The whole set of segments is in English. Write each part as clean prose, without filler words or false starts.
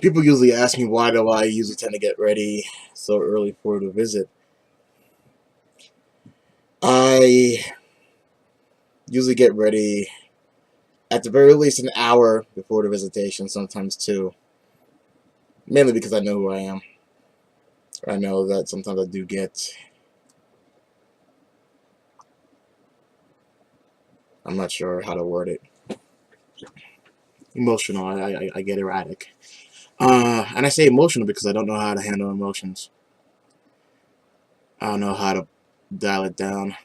People usually ask me why do I usually tend to get ready so early for the visit. I usually get ready at the very least an hour before the visitation, sometimes two. Mainly because I know who I am. I know that sometimes I do get, I'm not sure how to word it, emotional. I get erratic. And I say emotional because I don't know how to handle emotions. I don't know how to dial it down.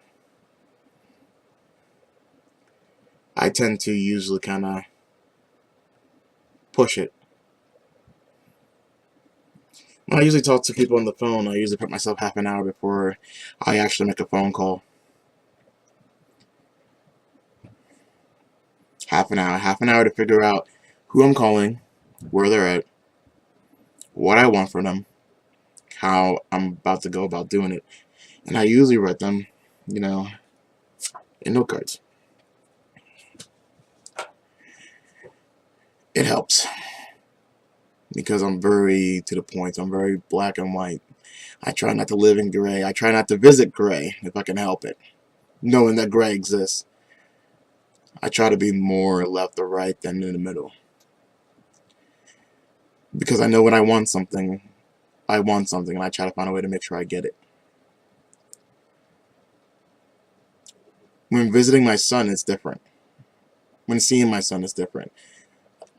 I tend to usually kind of push it. When I usually talk to people on the phone, I usually put myself half an hour before I actually make a phone call. Half an hour to figure out who I'm calling, where they're at, what I want from them, how I'm about to go about doing it. And I usually write them, you know, in note cards. It helps because I'm very to the point. I'm very black and white. I try not to live in gray. I try not to visit gray if I can help it, knowing that gray exists. I try to be more left or right than in the middle because I know when I want something, and I try to find a way to make sure I get it. When visiting my son, it's different. When seeing my son, it's different.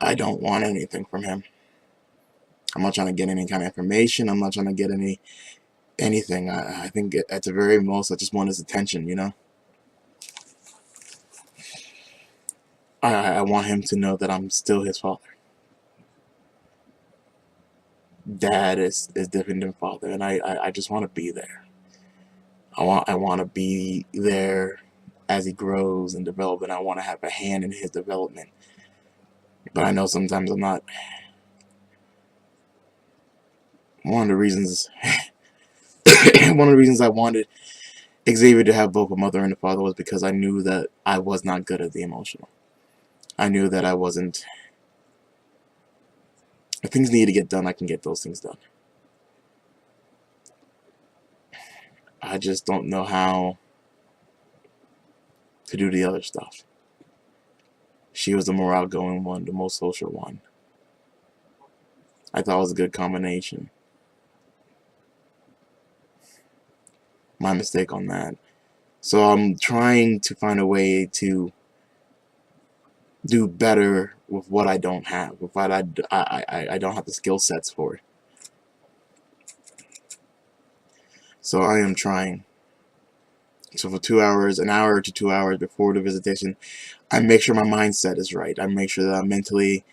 I don't want anything from him. I'm not trying to get any kind of information. I'm not trying to get anything. I think at the very most, I just want his attention. I want him to know that I'm still his father. Dad is different than father, and I just want to be there. I want to be there as he grows and develops, and I want to have a hand in his development. But I know sometimes I'm not. One of the reasons, one of the reasons I wanted Xavier to have both a mother and a father was because I knew that I was not good at the emotional. I knew that I wasn't. If things need to get done, I can get those things done. I just don't know how to do the other stuff. She was the more outgoing one, the most social one. I thought it was a good combination. My mistake on that. So I'm trying to find a way to do better with what I don't have, with what I don't have the skill sets for. So I am trying. So for 2 hours, an hour to 2 hours before the visitation, I make sure my mindset is right. I make sure that I'm mentally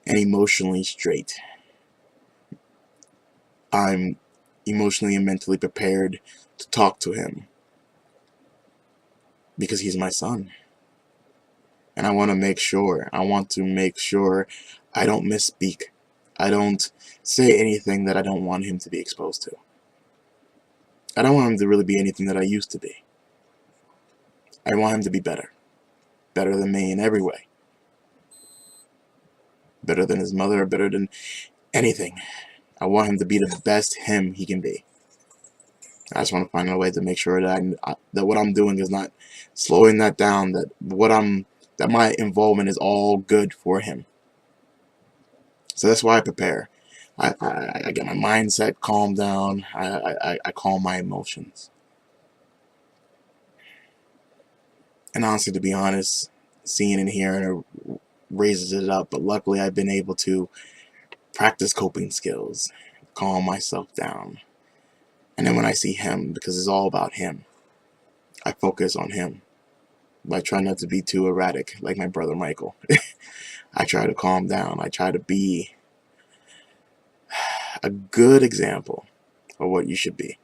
and emotionally straight. I'm emotionally and mentally prepared to talk to him because he's my son. And I want to make sure I don't misspeak. I don't say anything that I don't want him to be exposed to. I don't want him to really be anything that I used to be. I want him to be better. Better than me in every way. Better than his mother, better than anything. I want him to be the best him he can be. I just want to find a way to make sure that that what I'm doing is not slowing that down. That my involvement is all good for him. So that's why I prepare. I get my mindset calmed down. I calm my emotions. And honestly, to be honest, seeing and hearing it raises it up. But luckily, I've been able to practice coping skills, calm myself down. And then when I see him, because it's all about him, I focus on him. But I try not to be too erratic like my brother Michael. I try to calm down. I try to be a good example of what you should be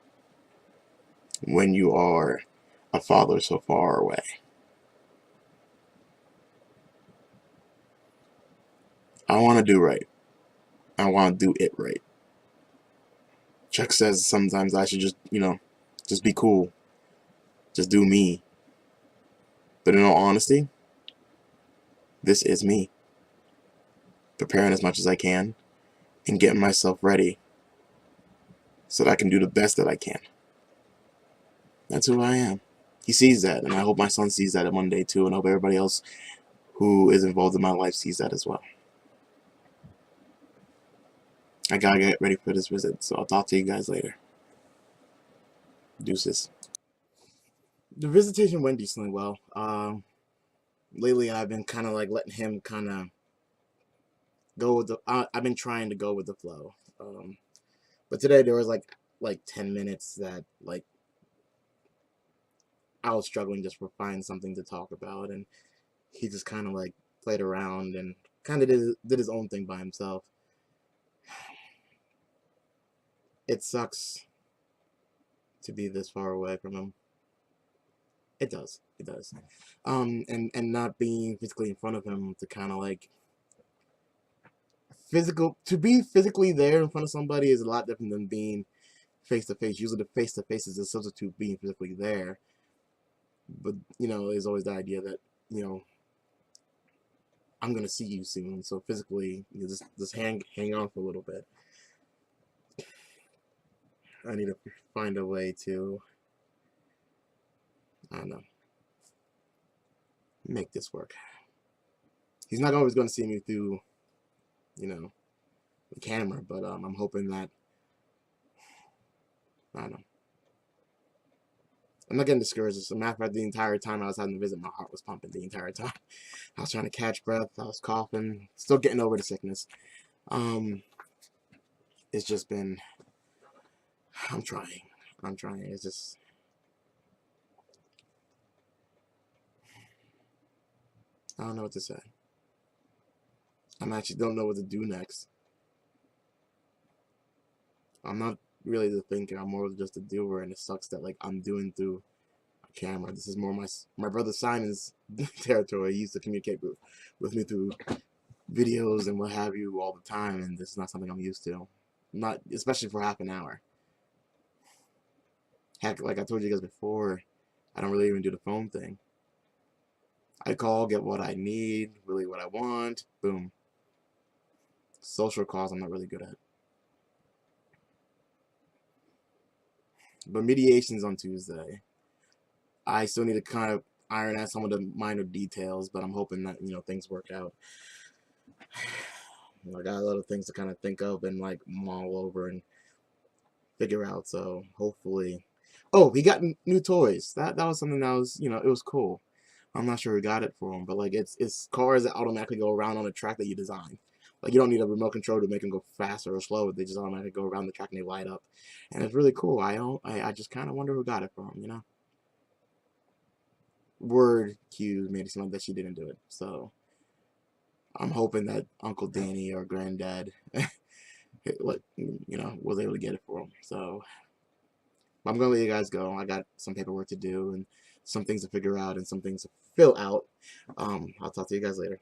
when you are a father so far away. I want to do right. I want to do it right. Chuck says sometimes I should just be cool. Just do me. But in all honesty, this is me. Preparing as much as I can and getting myself ready so that I can do the best that I can. That's who I am. He sees that, and I hope my son sees that one day too, and I hope everybody else who is involved in my life sees that as well. I gotta get ready for this visit, so I'll talk to you guys later. Deuces. The visitation went decently well. Lately I've been kind of like letting him kind of go with the. I've been trying to go with the flow. But today there was like 10 minutes that like I was struggling just for find something to talk about, and he just kind of like played around and kind of did his own thing by himself. It sucks to be this far away from him. It does. It does. And not being physically in front of him to kind of like to be physically there in front of somebody is a lot different than being face to face. Usually the face to face is a substitute being physically there. But there's always the idea that I'm gonna see you soon. So physically, just hang on for a little bit. I need to find a way to, I don't know, make this work. He's not always gonna see me through, the camera, but I'm hoping that, I don't know. I'm not getting discouraged. As a matter of fact, the entire time I was having the visit, my heart was pumping the entire time. I was trying to catch breath. I was coughing. Still getting over the sickness. It's just been, I'm trying. It's just, I don't know what to say. I actually don't know what to do next. I'm not really the thinker. I'm more of just a doer, and it sucks that like I'm doing through a camera. This is more my brother Simon's territory. He used to communicate with me through videos and what have you all the time, and this is not something I'm used to. Not especially for half an hour. Heck, like I told you guys before, I don't really even do the phone thing. I call, get what I need, really what I want, boom. Social calls I'm not really good at. But mediation's on Tuesday. I still need to kind of iron out some of the minor details, but I'm hoping that things work out. I got a lot of things to kind of think of and like mull over and figure out. So hopefully, oh, he got new toys. That was something that was it was cool. I'm not sure who got it for him, but like it's cars that automatically go around on a track that you design. Like you don't need a remote control to make them go faster or slower. They just automatically go around the track and they light up, and it's really cool. I just kind of wonder who got it for him. Word Q made it seem like that she didn't do it, so I'm hoping that Uncle Danny or Granddad, like was able to get it for him. So I'm gonna let you guys go. I got some paperwork to do and some things to figure out and some things to fill out. I'll talk to you guys later.